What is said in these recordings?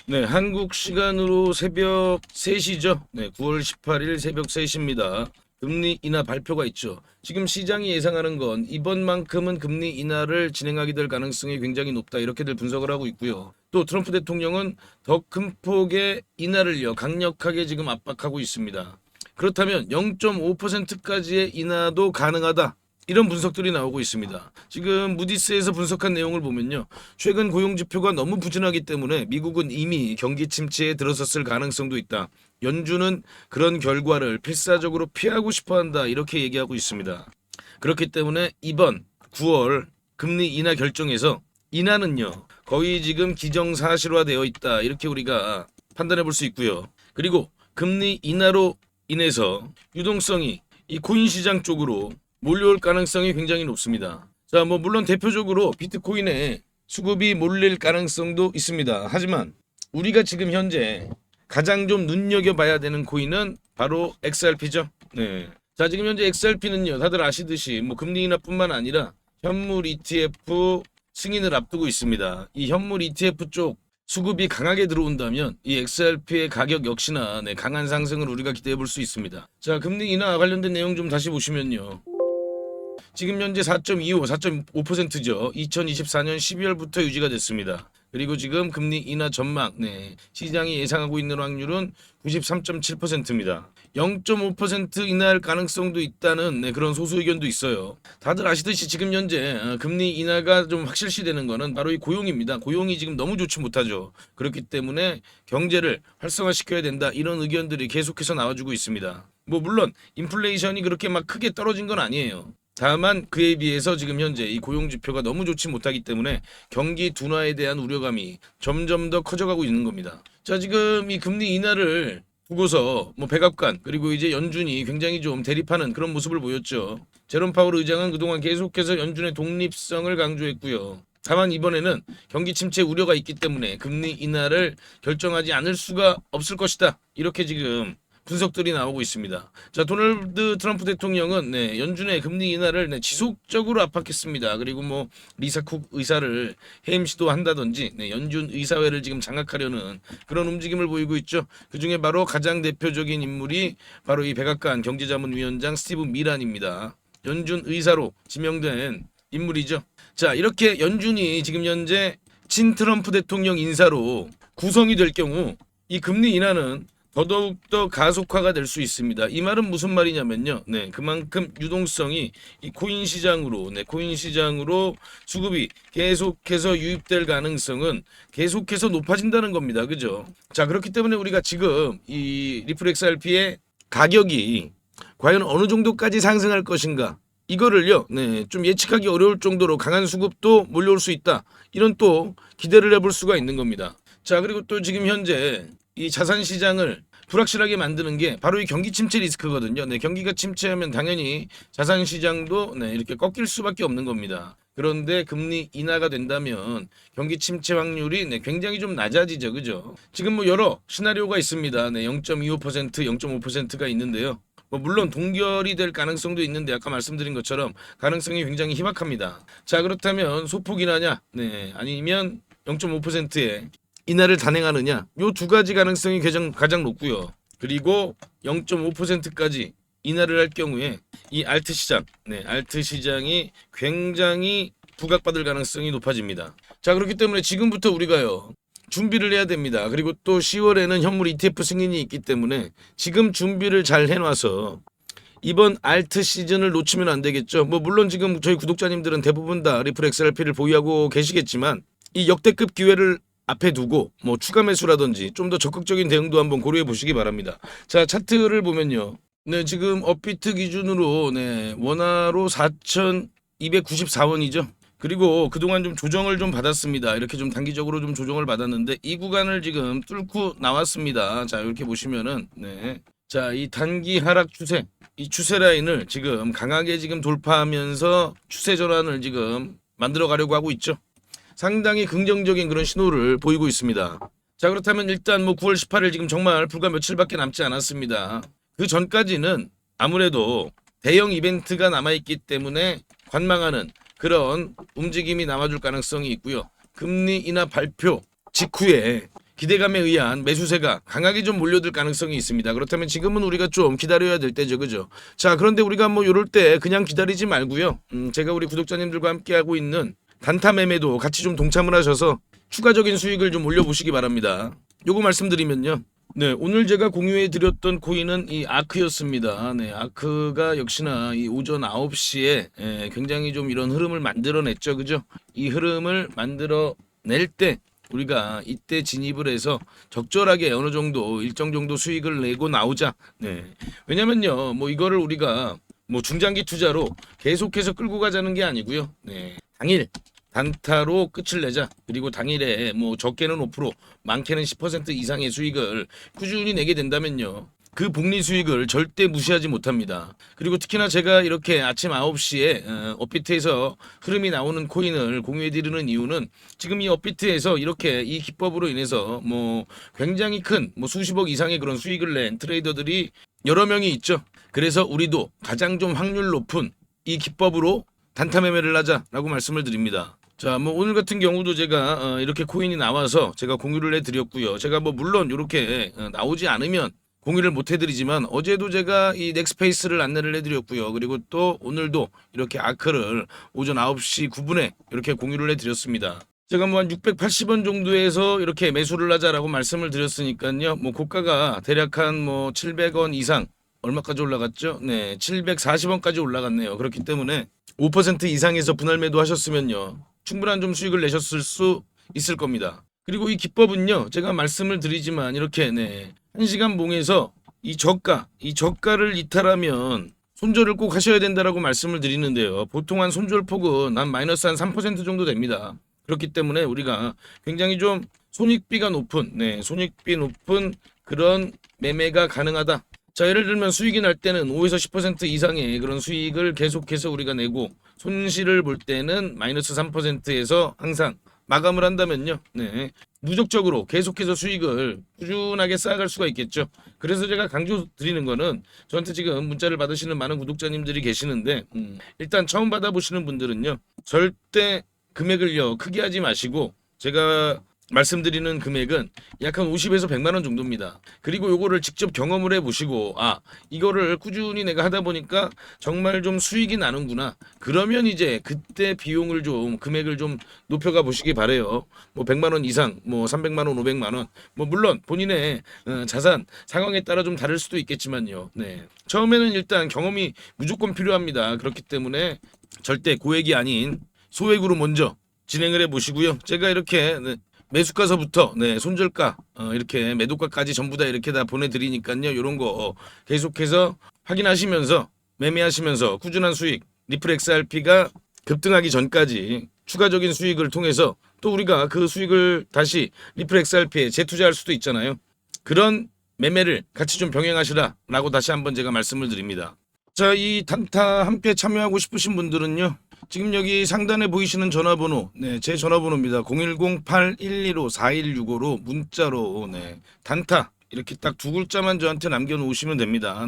네, 한국 시간으로 새벽 3시죠. 네, 9월 18일 새벽 3시입니다. 금리 인하 발표가 있죠. 지금 시장이 예상하는 건 이번만큼은 금리 인하를 진행하게 될 가능성이 굉장히 높다. 이렇게들 분석을 하고 있고요. 또 트럼프 대통령은 더 큰 폭의 인하를요, 강력하게 지금 압박하고 있습니다. 그렇다면 0.5%까지의 인하도 가능하다. 이런 분석들이 나오고 있습니다. 지금 무디스에서 분석한 내용을 보면요. 최근 고용 지표가 너무 부진하기 때문에 미국은 이미 경기 침체에 들어섰을 가능성도 있다. 연준은 그런 결과를 필사적으로 피하고 싶어 한다. 이렇게 얘기하고 있습니다. 그렇기 때문에 이번 9월 금리 인하 결정에서 인하는요. 거의 지금 기정사실화되어 있다. 이렇게 우리가 판단해 볼 수 있고요. 그리고 금리 인하로 인해서 유동성이 이 코인 시장 쪽으로 몰려올 가능성이 굉장히 높습니다. 자, 물론 대표적으로 비트코인의 수급이 몰릴 가능성도 있습니다. 하지만 우리가 지금 현재 가장 좀 눈여겨봐야 되는 코인은 바로 XRP죠. 네. 자, 지금 현재 XRP는요, 다들 아시듯이 금리 인하뿐만 아니라 현물 ETF 승인을 앞두고 있습니다. 이 현물 ETF 쪽 수급이 강하게 들어온다면 이 XRP의 가격 역시나 강한 상승을 우리가 기대해 볼 수 있습니다. 자, 금리 인하 관련된 내용 좀 다시 보시면요. 지금 현재 4.25, 4.5%죠. 2024년 12월부터 유지가 됐습니다. 그리고 지금 금리 인하 전망, 시장이 예상하고 있는 확률은 93.7%입니다. 0.5% 인하할 가능성도 있다는 그런 소수 의견도 있어요. 다들 아시듯이 지금 현재 금리 인하가 좀 확실시되는 거는 바로 이 고용입니다. 고용이 지금 너무 좋지 못하죠. 그렇기 때문에 경제를 활성화시켜야 된다. 이런 의견들이 계속해서 나와주고 있습니다. 물론 인플레이션이 그렇게 막 크게 떨어진 건 아니에요. 다만 그에 비해서 지금 현재 이 고용 지표가 너무 좋지 못하기 때문에 경기 둔화에 대한 우려감이 점점 더 커져가고 있는 겁니다. 자, 지금 이 금리 인하를 두고서 백악관 그리고 이제 연준이 굉장히 좀 대립하는 그런 모습을 보였죠. 제롬 파월 의장은 그동안 계속해서 연준의 독립성을 강조했고요. 다만 이번에는 경기 침체 우려가 있기 때문에 금리 인하를 결정하지 않을 수가 없을 것이다. 이렇게 지금 분석들이 나오고 있습니다. 자, 도널드 트럼프 대통령은 연준의 금리 인하를 지속적으로 압박했습니다. 그리고 리사 쿡 의사를 해임 시도한다든지 연준 의사회를 지금 장악하려는 그런 움직임을 보이고 있죠. 그 중에 바로 가장 대표적인 인물이 바로 이 백악관 경제자문위원장 스티브 미란입니다. 연준 의사로 지명된 인물이죠. 자, 이렇게 연준이 지금 현재 친 트럼프 대통령 인사로 구성이 될 경우 이 금리 인하는 더더욱더 가속화가 될 수 있습니다. 이 말은 무슨 말이냐면요. 그만큼 유동성이 이 코인 시장으로 수급이 계속해서 유입될 가능성은 계속해서 높아진다는 겁니다. 그죠? 자, 그렇기 때문에 우리가 지금 이 리플 XRP의 가격이 과연 어느 정도까지 상승할 것인가? 이거를요, 좀 예측하기 어려울 정도로 강한 수급도 몰려올 수 있다. 이런 또 기대를 해볼 수가 있는 겁니다. 자, 그리고 또 지금 현재 이 자산 시장을 불확실하게 만드는 게 바로 이 경기 침체 리스크거든요. 경기가 침체하면 당연히 자산 시장도 이렇게 꺾일 수밖에 없는 겁니다. 그런데 금리 인하가 된다면 경기 침체 확률이 굉장히 좀 낮아지죠. 그죠? 지금 여러 시나리오가 있습니다. 0.25%, 0.5%가 있는데요. 물론 동결이 될 가능성도 있는데 아까 말씀드린 것처럼 가능성이 굉장히 희박합니다. 자, 그렇다면 소폭 인하냐? 아니면 0.5%의 인하를 단행하느냐, 요 두 가지 가능성이 가장 높고요. 그리고 0.5%까지 인하를 할 경우에 이 알트 시장이 굉장히 부각받을 가능성이 높아집니다. 자, 그렇기 때문에 지금부터 우리가요 준비를 해야 됩니다. 그리고 또 10월에는 현물 ETF 승인이 있기 때문에 지금 준비를 잘 해놔서 이번 알트 시즌을 놓치면 안 되겠죠. 물론 지금 저희 구독자님들은 대부분 다 리플 XRP를 보유하고 계시겠지만 이 역대급 기회를 앞에 두고 추가 매수라든지 좀 더 적극적인 대응도 한번 고려해 보시기 바랍니다. 자, 차트를 보면요. 지금 업비트 기준으로 원화로 4,294원이죠. 그리고 그동안 좀 조정을 좀 받았습니다. 이렇게 좀 단기적으로 좀 조정을 받았는데 이 구간을 지금 뚫고 나왔습니다. 자, 이렇게 보시면은 자, 이 단기 하락 추세, 이 추세 라인을 지금 강하게 지금 돌파하면서 추세 전환을 지금 만들어 가려고 하고 있죠. 상당히 긍정적인 그런 신호를 보이고 있습니다. 자, 그렇다면 일단 9월 18일 지금 정말 불과 며칠밖에 남지 않았습니다. 그 전까지는 아무래도 대형 이벤트가 남아있기 때문에 관망하는 그런 움직임이 남아줄 가능성이 있고요. 금리 인하 발표 직후에 기대감에 의한 매수세가 강하게 좀 몰려들 가능성이 있습니다. 그렇다면 지금은 우리가 좀 기다려야 될 때죠, 그죠? 자, 그런데 우리가 뭐 이럴 때 그냥 기다리지 말고요. 제가 우리 구독자님들과 함께하고 있는 단타 매매도 같이 좀 동참을 하셔서 추가적인 수익을 좀 올려보시기 바랍니다. 요거 말씀드리면요. 네, 오늘 제가 공유해 드렸던 코인은 이 아크였습니다. 네, 아크가 역시나 이 오전 9시에 굉장히 좀 이런 흐름을 만들어냈죠, 그죠? 이 흐름을 만들어낼 때 우리가 이때 진입을 해서 적절하게 어느 정도 일정 정도 수익을 내고 나오자. 네, 왜냐면요, 뭐 이거를 우리가 뭐 중장기 투자로 계속해서 끌고 가자는 게 아니고요. 네, 당일 단타로 끝을 내자. 그리고 당일에 뭐 적게는 5%, 많게는 10% 이상의 수익을 꾸준히 내게 된다면요. 그 복리 수익을 절대 무시하지 못합니다. 그리고 특히나 제가 이렇게 아침 9시에 업비트에서 흐름이 나오는 코인을 공유해 드리는 이유는 지금 이 업비트에서 이렇게 이 기법으로 인해서 뭐 굉장히 큰 뭐 수십억 이상의 그런 수익을 낸 트레이더들이 여러 명이 있죠. 그래서 우리도 가장 좀 확률 높은 이 기법으로 단타 매매를 하자라고 말씀을 드립니다. 자, 뭐 오늘 같은 경우도 제가 이렇게 코인이 나와서 제가 공유를 해드렸고요. 제가 뭐 물론 이렇게 나오지 않으면 공유를 못 해드리지만 어제도 제가 이 넥스페이스를 안내를 해드렸고요. 그리고 또 오늘도 이렇게 아크를 오전 9시 9분에 이렇게 공유를 해드렸습니다. 제가 뭐 한 680원 정도에서 이렇게 매수를 하자라고 말씀을 드렸으니까요. 뭐 고가가 대략 한 뭐 700원 이상 얼마까지 올라갔죠? 네, 740원까지 올라갔네요. 그렇기 때문에 5% 이상에서 분할 매도 하셨으면요. 충분한 좀 수익을 내셨을 수 있을 겁니다. 그리고 이 기법은요. 제가 말씀을 드리지만 이렇게 1시간 봉에서 이 저가를 이탈하면 손절을 꼭 하셔야 된다라고 말씀을 드리는데요. 보통 한 손절 폭은 한 마이너스 한 3% 정도 됩니다. 그렇기 때문에 우리가 굉장히 좀 손익비 높은 그런 매매가 가능하다. 자, 예를 들면 수익이 날 때는 5에서 10% 이상의 그런 수익을 계속해서 우리가 내고 손실을 볼 때는 마이너스 3%에서 항상 마감을 한다면요. 네. 무적적으로 계속해서 수익을 꾸준하게 쌓아갈 수가 있겠죠. 그래서 제가 강조 드리는 거는 저한테 지금 문자를 받으시는 많은 구독자님들이 계시는데 일단 처음 받아보시는 분들은요. 절대 금액을요. 크게 하지 마시고 제가 말씀드리는 금액은 약 한 50에서 100만 원 정도입니다. 그리고 요거를 직접 경험을 해보시고 이거를 꾸준히 내가 하다 보니까 정말 좀 수익이 나는구나. 그러면 이제 그때 비용을 좀 금액을 좀 높여가 보시기 바래요. 뭐 100만 원 이상, 뭐 300만 원, 500만 원. 뭐 물론 본인의 자산 상황에 따라 좀 다를 수도 있겠지만요. 네. 처음에는 일단 경험이 무조건 필요합니다. 그렇기 때문에 절대 고액이 아닌 소액으로 먼저 진행을 해 보시고요. 제가 이렇게 매수가서부터 손절가 이렇게 매도가까지 전부 다 이렇게 다 보내드리니까요. 이런 거 계속해서 확인하시면서 매매하시면서 꾸준한 수익 리플 XRP가 급등하기 전까지 추가적인 수익을 통해서 또 우리가 그 수익을 다시 리플 XRP에 재투자할 수도 있잖아요. 그런 매매를 같이 좀 병행하시라라고 다시 한번 제가 말씀을 드립니다. 자, 이 단타 함께 참여하고 싶으신 분들은요. 지금 여기 상단에 보이시는 전화번호, 제 전화번호입니다. 010-8115-4165로 문자로 단타 이렇게 딱 두 글자만 저한테 남겨놓으시면 됩니다.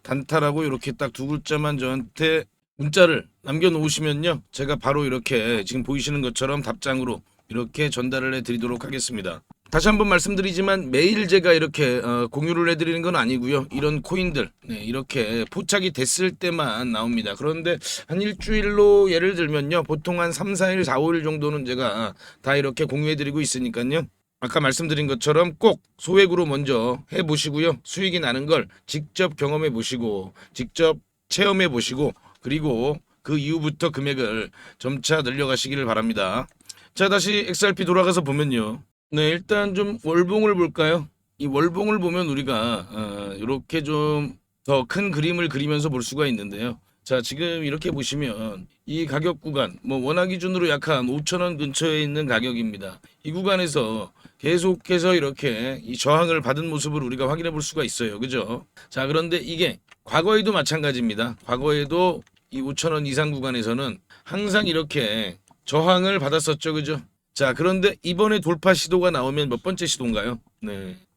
단타라고 이렇게 딱 두 글자만 저한테 문자를 남겨놓으시면요, 제가 바로 이렇게 지금 보이시는 것처럼 답장으로 이렇게 전달을 해드리도록 하겠습니다. 다시 한번 말씀드리지만 매일 제가 이렇게 공유를 해드리는 건 아니고요. 이런 코인들 이렇게 포착이 됐을 때만 나옵니다. 그런데 한 일주일로 예를 들면요. 보통 한 3, 4일, 4, 5일 정도는 제가 다 이렇게 공유해드리고 있으니까요. 아까 말씀드린 것처럼 꼭 소액으로 먼저 해보시고요. 수익이 나는 걸 직접 경험해보시고 직접 체험해보시고 그리고 그 이후부터 금액을 점차 늘려가시기를 바랍니다. 자, 다시 XRP 돌아가서 보면요. 일단 좀 월봉을 볼까요? 이 월봉을 보면 우리가 이렇게 좀 더 큰 그림을 그리면서 볼 수가 있는데요. 자, 지금 이렇게 보시면 이 가격 구간 뭐 원화 기준으로 약 한 5,000원 근처에 있는 가격입니다. 이 구간에서 계속해서 이렇게 이 저항을 받은 모습을 우리가 확인해 볼 수가 있어요. 그죠? 자, 그런데 이게 과거에도 마찬가지입니다. 과거에도 이 5,000원 이상 구간에서는 항상 이렇게 저항을 받았었죠. 그죠? 자, 그런데 이번에 돌파 시도가 나오면 몇 번째 시도인가요?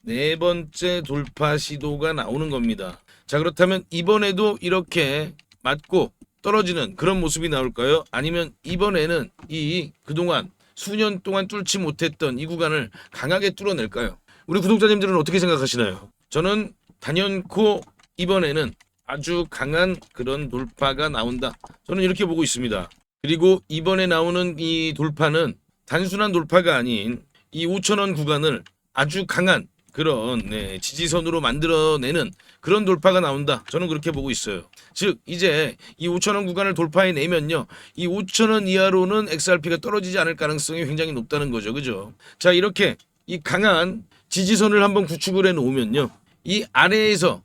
네 번째 돌파 시도가 나오는 겁니다. 자, 그렇다면 이번에도 이렇게 맞고 떨어지는 그런 모습이 나올까요? 아니면 이번에는 이 그동안 수년 동안 뚫지 못했던 이 구간을 강하게 뚫어낼까요? 우리 구독자님들은 어떻게 생각하시나요? 저는 단연코 이번에는 아주 강한 그런 돌파가 나온다. 저는 이렇게 보고 있습니다. 그리고 이번에 나오는 이 돌파는 단순한 돌파가 아닌 이 5,000원 구간을 아주 강한 그런 지지선으로 만들어내는 그런 돌파가 나온다. 저는 그렇게 보고 있어요. 즉 이제 이 5,000원 구간을 돌파해내면요, 이 5,000원 이하로는 XRP가 떨어지지 않을 가능성이 굉장히 높다는 거죠. 그죠? 자, 이렇게 이 강한 지지선을 한번 구축을 해놓으면요, 이 아래에서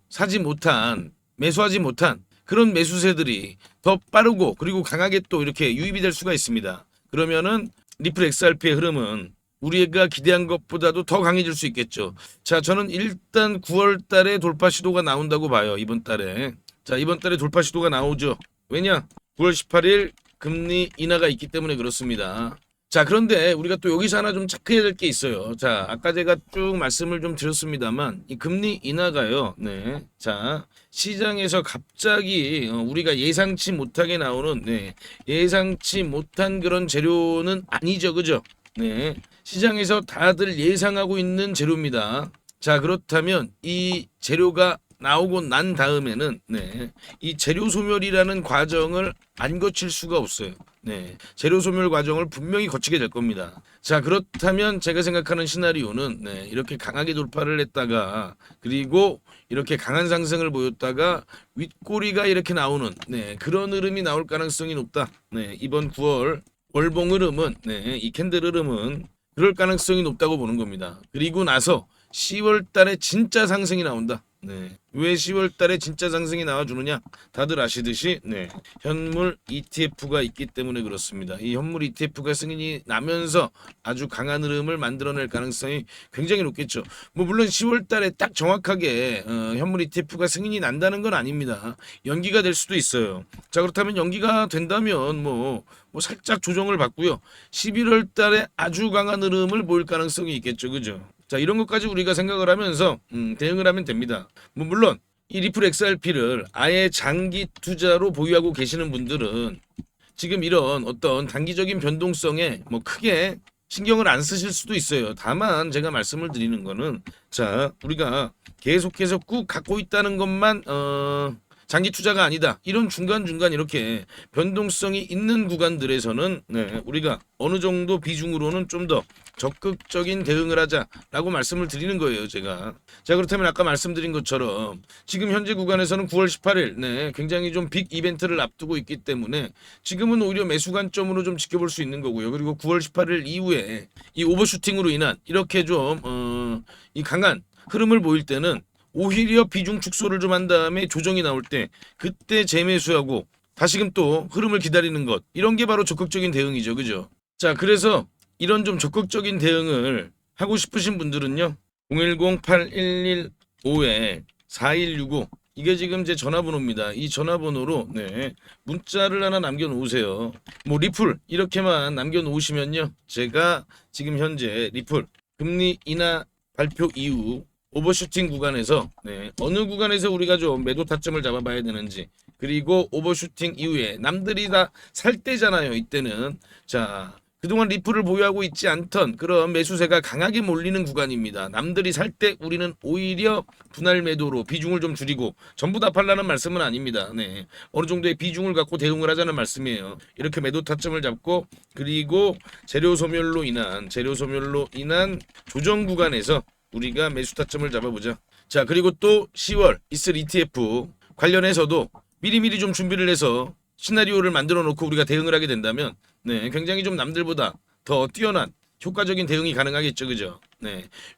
매수하지 못한 그런 매수세들이 더 빠르고 그리고 강하게 또 이렇게 유입이 될 수가 있습니다. 그러면은 리플 XRP의 흐름은 우리가 기대한 것보다도 더 강해질 수 있겠죠. 자, 저는 일단 9월 달에 돌파 시도가 나온다고 봐요. 이번 달에. 자, 이번 달에 돌파 시도가 나오죠. 왜냐? 9월 18일 금리 인하가 있기 때문에 그렇습니다. 자, 그런데 우리가 또 여기서 하나 좀 체크해야 될 게 있어요. 자, 아까 제가 쭉 말씀을 좀 드렸습니다만 이 금리 인하가요. 네. 자, 시장에서 갑자기 우리가 예상치 못하게 나오는 예상치 못한 그런 재료는 아니죠. 그죠? 네. 시장에서 다들 예상하고 있는 재료입니다. 자, 그렇다면 이 재료가 나오고 난 다음에는 이 재료 소멸이라는 과정을 안 거칠 수가 없어요. 재료 소멸 과정을 분명히 거치게 될 겁니다. 자, 그렇다면 제가 생각하는 시나리오는 이렇게 강하게 돌파를 했다가 그리고 이렇게 강한 상승을 보였다가 윗꼬리가 이렇게 나오는 그런 흐름이 나올 가능성이 높다. 이번 9월 월봉 흐름은 이 캔들 흐름은 그럴 가능성이 높다고 보는 겁니다. 그리고 나서 10월 달에 진짜 상승이 나온다. 왜 10월 달에 진짜 상승이 나와주느냐? 다들 아시듯이 현물 ETF가 있기 때문에 그렇습니다. 이 현물 ETF가 승인이 나면서 아주 강한 흐름을 만들어낼 가능성이 굉장히 높겠죠. 뭐 물론 10월 달에 딱 정확하게 현물 ETF가 승인이 난다는 건 아닙니다. 연기가 될 수도 있어요. 자, 그렇다면 연기가 된다면 뭐 살짝 조정을 받고요. 11월 달에 아주 강한 흐름을 보일 가능성이 있겠죠. 그죠? 자, 이런 것까지 우리가 생각을 하면서 대응을 하면 됩니다. 뭐 물론 이 리플 XRP를 아예 장기 투자로 보유하고 계시는 분들은 지금 이런 어떤 단기적인 변동성에 뭐 크게 신경을 안 쓰실 수도 있어요. 다만 제가 말씀을 드리는 거는 자, 우리가 계속해서 꾹 갖고 있다는 것만 장기 투자가 아니다. 이런 중간중간 이렇게 변동성이 있는 구간들에서는 우리가 어느 정도 비중으로는 좀 더 적극적인 대응을 하자라고 말씀을 드리는 거예요, 제가. 자, 그렇다면 아까 말씀드린 것처럼 지금 현재 구간에서는 9월 18일 굉장히 좀 빅 이벤트를 앞두고 있기 때문에 지금은 오히려 매수 관점으로 좀 지켜볼 수 있는 거고요. 그리고 9월 18일 이후에 이 오버슈팅으로 인한 이렇게 좀 이 강한 흐름을 보일 때는 오히려 비중 축소를 좀 한 다음에 조정이 나올 때 그때 재매수하고 다시금 또 흐름을 기다리는 것, 이런 게 바로 적극적인 대응이죠. 그죠? 자, 그래서 이런 좀 적극적인 대응을 하고 싶으신 분들은요, 010-8115-4165 이게 지금 제 전화번호입니다. 이 전화번호로 문자를 하나 남겨놓으세요. 뭐 리플 이렇게만 남겨놓으시면요, 제가 지금 현재 리플 금리 인하 발표 이후 오버슈팅 구간에서 어느 구간에서 우리가 좀 매도 타점을 잡아봐야 되는지, 그리고 오버슈팅 이후에 남들이 다 살 때잖아요. 이때는 자, 그동안 리플을 보유하고 있지 않던 그런 매수세가 강하게 몰리는 구간입니다. 남들이 살 때 우리는 오히려 분할 매도로 비중을 좀 줄이고, 전부 다 팔라는 말씀은 아닙니다. 어느 정도의 비중을 갖고 대응을 하자는 말씀이에요. 이렇게 매도 타점을 잡고 그리고 재료 소멸로 인한 조정 구간에서 우리가 매수 타점을 잡아보자. 자, 그리고 또 10월 이슬 ETF 관련해서도 미리미리 좀 준비를 해서 시나리오를 만들어 놓고 우리가 대응을 하게 된다면 굉장히 좀 남들보다 더 뛰어난 효과적인 대응이 가능하겠죠. 그죠?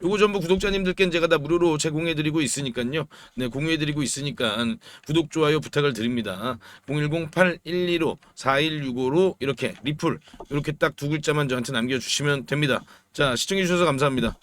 요거 전부 구독자님들께는 제가 다 무료로 제공해드리고 있으니까요. 공유해드리고 있으니까 구독, 좋아요 부탁을 드립니다. 010-8115-4165로 이렇게 리플 이렇게 딱 두 글자만 저한테 남겨주시면 됩니다. 자, 시청해주셔서 감사합니다.